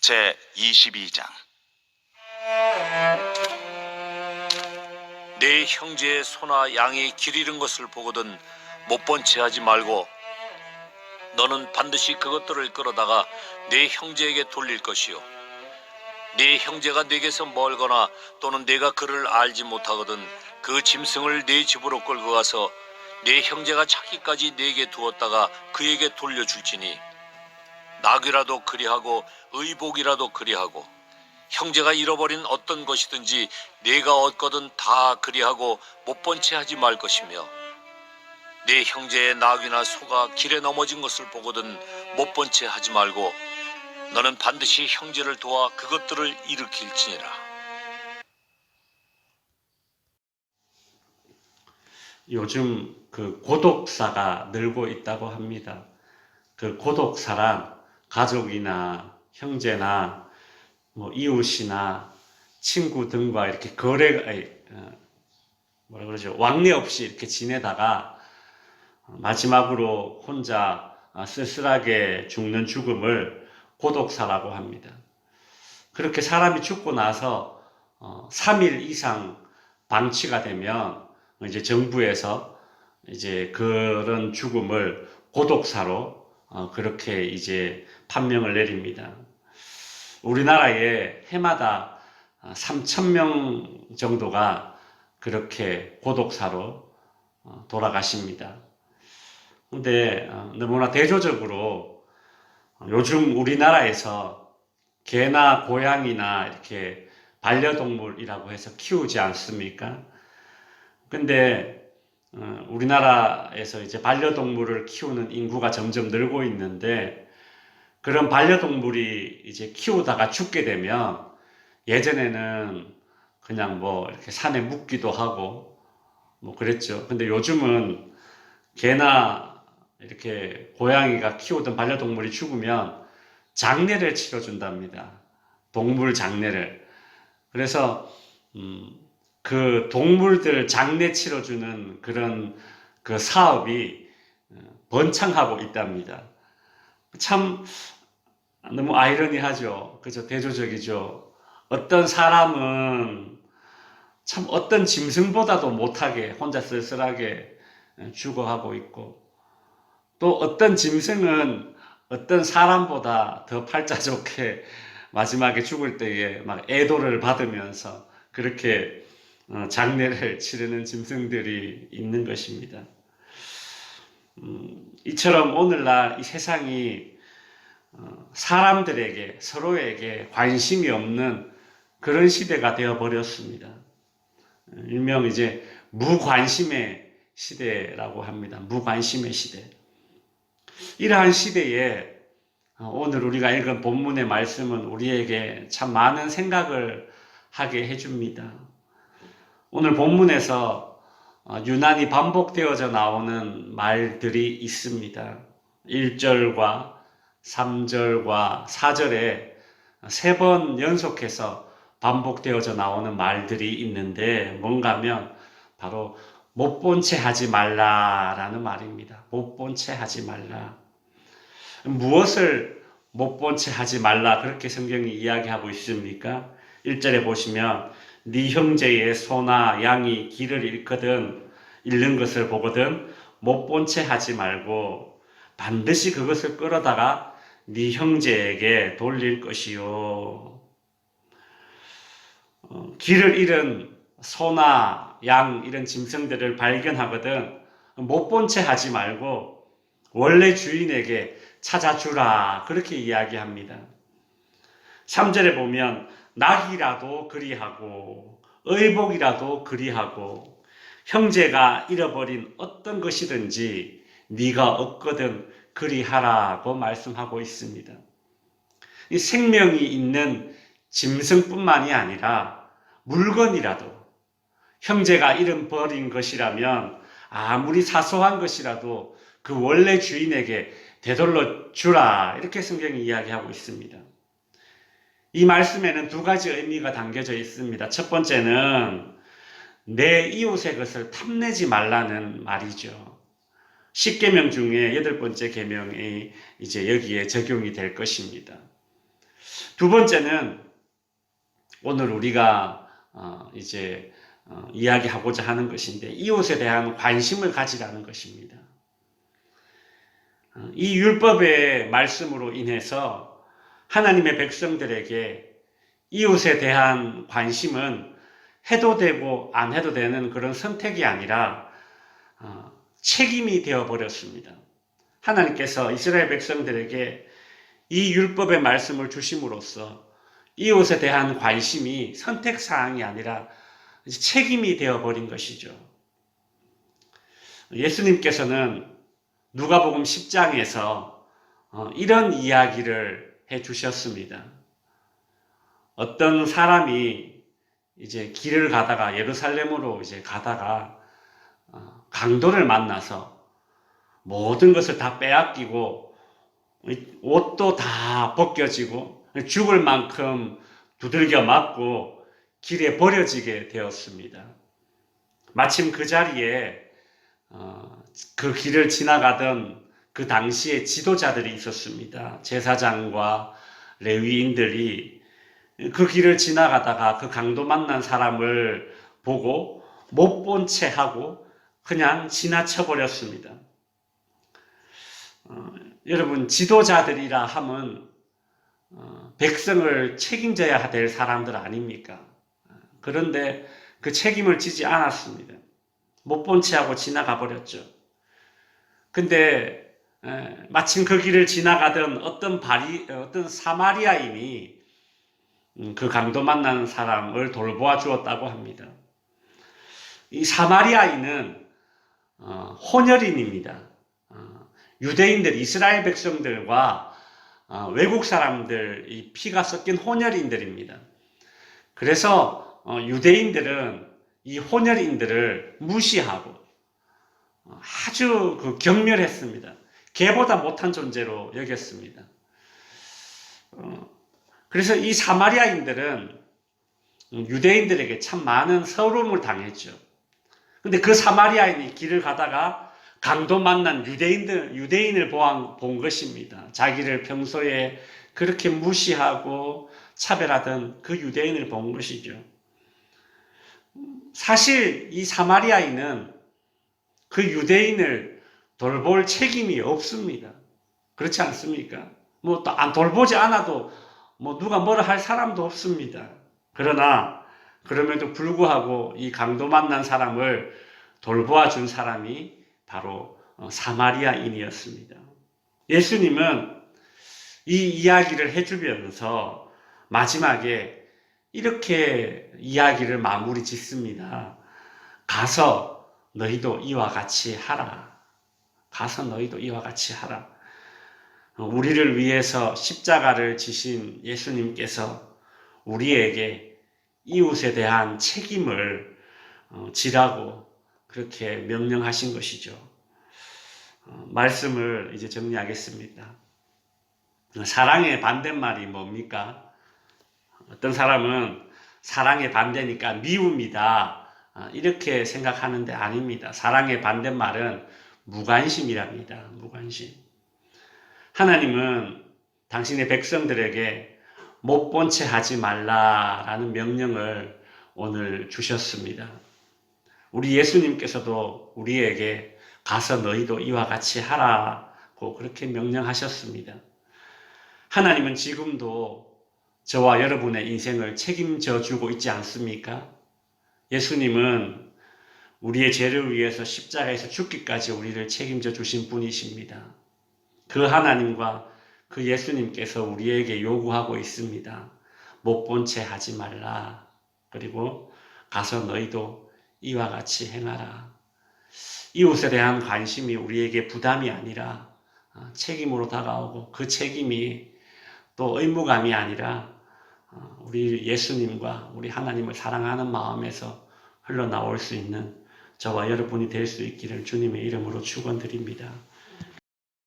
제22장. 내 형제의 소나 양이 길 잃은 것을 보거든 못 본 채 하지 말고 너는 반드시 그것들을 끌어다가 내 형제에게 돌릴 것이요, 네 형제가 네게서 멀거나 또는 네가 그를 알지 못하거든 그 짐승을 네 집으로 끌고 가서 네 형제가 찾기까지 네게 두었다가 그에게 돌려줄지니, 낙이라도 그리하고 의복이라도 그리하고 형제가 잃어버린 어떤 것이든지 네가 얻거든 다 그리하고 못 본 채 하지 말 것이며, 네 형제의 낙이나 소가 길에 넘어진 것을 보거든 못 본 채 하지 말고 너는 반드시 형제를 도와 그것들을 일으킬지니라. 요즘 그 고독사가 늘고 있다고 합니다. 그 고독사란 가족이나 형제나 뭐 이웃이나 친구 등과 이렇게 뭐라 그러죠? 왕래 없이 이렇게 지내다가 마지막으로 혼자 쓸쓸하게 죽는 죽음을 고독사라고 합니다. 그렇게 사람이 죽고 나서 3일 이상 방치가 되면 이제 정부에서 이제 그런 죽음을 고독사로 그렇게 이제 판명을 내립니다. 우리나라에 해마다 3,000명 정도가 그렇게 고독사로 돌아가십니다. 근데 너무나 대조적으로 요즘 우리나라에서 개나 고양이나 이렇게 반려동물이라고 해서 키우지 않습니까? 근데 우리나라에서 이제 반려동물을 키우는 인구가 점점 늘고 있는데, 그런 반려동물이 이제 키우다가 죽게 되면 예전에는 그냥 뭐 이렇게 산에 묻기도 하고 뭐 그랬죠. 근데 요즘은 개나 이렇게 고양이가 키우던 반려동물이 죽으면 장례를 치러준답니다. 동물 장례를. 그래서 그 동물들 장례 치러주는 그런 그 사업이 번창하고 있답니다. 참 너무 아이러니하죠. 그죠? 대조적이죠. 어떤 사람은 참 어떤 짐승보다도 못하게 혼자 쓸쓸하게 죽어가고 있고, 또 어떤 짐승은 어떤 사람보다 더 팔자 좋게 마지막에 죽을 때에 막 애도를 받으면서 그렇게 장례를 치르는 짐승들이 있는 것입니다. 이처럼 오늘날 이 세상이 사람들에게, 서로에게 관심이 없는 그런 시대가 되어버렸습니다. 일명 이제 무관심의 시대라고 합니다. 무관심의 시대. 이러한 시대에 오늘 우리가 읽은 본문의 말씀은 우리에게 참 많은 생각을 하게 해줍니다. 오늘 본문에서 유난히 반복되어져 나오는 말들이 있습니다. 1절과 3절과 4절에 3번 연속해서 반복되어져 나오는 말들이 있는데, 뭔가 하면 바로 못 본 채 하지 말라라는 말입니다. 못 본 채 하지 말라. 무엇을 못 본 채 하지 말라 그렇게 성경이 이야기하고 있습니까? 1절에 보시면 네 형제의 소나 양이 길을 잃는 것을 보거든 못 본 채 하지 말고 반드시 그것을 끌어다가 네 형제에게 돌릴 것이요. 길을 잃은 소나 양 이런 짐승들을 발견하거든 못 본 채 하지 말고 원래 주인에게 찾아주라 그렇게 이야기합니다. 3절에 보면 낙이라도 그리하고 의복이라도 그리하고 형제가 잃어버린 어떤 것이든지 네가 얻거든 그리하라고 말씀하고 있습니다. 이 생명이 있는 짐승뿐만이 아니라 물건이라도, 형제가 잃어버린 것이라면 아무리 사소한 것이라도 그 원래 주인에게 되돌려 주라 이렇게 성경이 이야기하고 있습니다. 이 말씀에는 2가지 의미가 담겨져 있습니다. 첫 번째는 내 이웃의 것을 탐내지 말라는 말이죠. 10계명 중에 8번째 계명이 이제 여기에 적용이 될 것입니다. 두 번째는 오늘 우리가 이야기하고자 하는 것인데, 이웃에 대한 관심을 가지라는 것입니다. 이 율법의 말씀으로 인해서 하나님의 백성들에게 이웃에 대한 관심은 해도 되고 안 해도 되는 그런 선택이 아니라 책임이 되어 버렸습니다. 하나님께서 이스라엘 백성들에게 이 율법의 말씀을 주심으로써 이웃에 대한 관심이 선택사항이 아니라 책임이 되어버린 것이죠. 예수님께서는 누가복음 10장에서 이런 이야기를 해주셨습니다. 어떤 사람이 이제 길을 가다가 예루살렘으로 가다가 강도를 만나서 모든 것을 다 빼앗기고 옷도 다 벗겨지고 죽을 만큼 두들겨 맞고 길에 버려지게 되었습니다. 마침 그 자리에 그 길을 지나가던 그 당시에 지도자들이 있었습니다. 제사장과 레위인들이 그 길을 지나가다가 그 강도 만난 사람을 보고 못 본 채 하고 그냥 지나쳐 버렸습니다. 여러분, 지도자들이라 함은 백성을 책임져야 될 사람들 아닙니까? 그런데 그 책임을 지지 않았습니다. 못 본 채 하고 지나가 버렸죠. 근데 마침 그 길을 지나가던 어떤 사마리아인이 그 강도 만나는 사람을 돌보아 주었다고 합니다. 이 사마리아인은 혼혈인입니다. 유대인들, 이스라엘 백성들과 외국 사람들, 이 피가 섞인 혼혈인들입니다. 그래서 유대인들은 이 혼혈인들을 무시하고 아주 경멸했습니다. 개보다 못한 존재로 여겼습니다. 그래서 이 사마리아인들은 유대인들에게 참 많은 서러움을 당했죠. 근데 그 사마리아인이 길을 가다가 강도 만난 유대인을 본 것입니다. 자기를 평소에 그렇게 무시하고 차별하던 그 유대인을 본 것이죠. 사실 이 사마리아인은 그 유대인을 돌볼 책임이 없습니다. 그렇지 않습니까? 또 안 돌보지 않아도 누가 뭐라 할 사람도 없습니다. 그러나 그럼에도 불구하고 이 강도 만난 사람을 돌보아 준 사람이 바로 사마리아인이었습니다. 예수님은 이 이야기를 해주면서 마지막에 이렇게 이야기를 마무리 짓습니다. 가서 너희도 이와 같이 하라. 가서 너희도 이와 같이 하라. 우리를 위해서 십자가를 지신 예수님께서 우리에게 이웃에 대한 책임을 지라고 그렇게 명령하신 것이죠. 말씀을 이제 정리하겠습니다. 사랑의 반대말이 뭡니까? 어떤 사람은 사랑의 반대니까 미움이다, 이렇게 생각하는데 아닙니다. 사랑의 반대말은 무관심이랍니다. 무관심. 하나님은 당신의 백성들에게 못 본 채 하지 말라라는 명령을 오늘 주셨습니다. 우리 예수님께서도 우리에게 가서 너희도 이와 같이 하라고 그렇게 명령하셨습니다. 하나님은 지금도 저와 여러분의 인생을 책임져 주고 있지 않습니까? 예수님은 우리의 죄를 위해서 십자가에서 죽기까지 우리를 책임져 주신 분이십니다. 그 하나님과 그 예수님께서 우리에게 요구하고 있습니다. 못 본 채 하지 말라. 그리고 가서 너희도 이와 같이 행하라. 이웃에 대한 관심이 우리에게 부담이 아니라 책임으로 다가오고, 그 책임이 또 의무감이 아니라 우리 예수님과 우리 하나님을 사랑하는 마음에서 흘러나올 수 있는 저와 여러분이 될 수 있기를 주님의 이름으로 축원드립니다.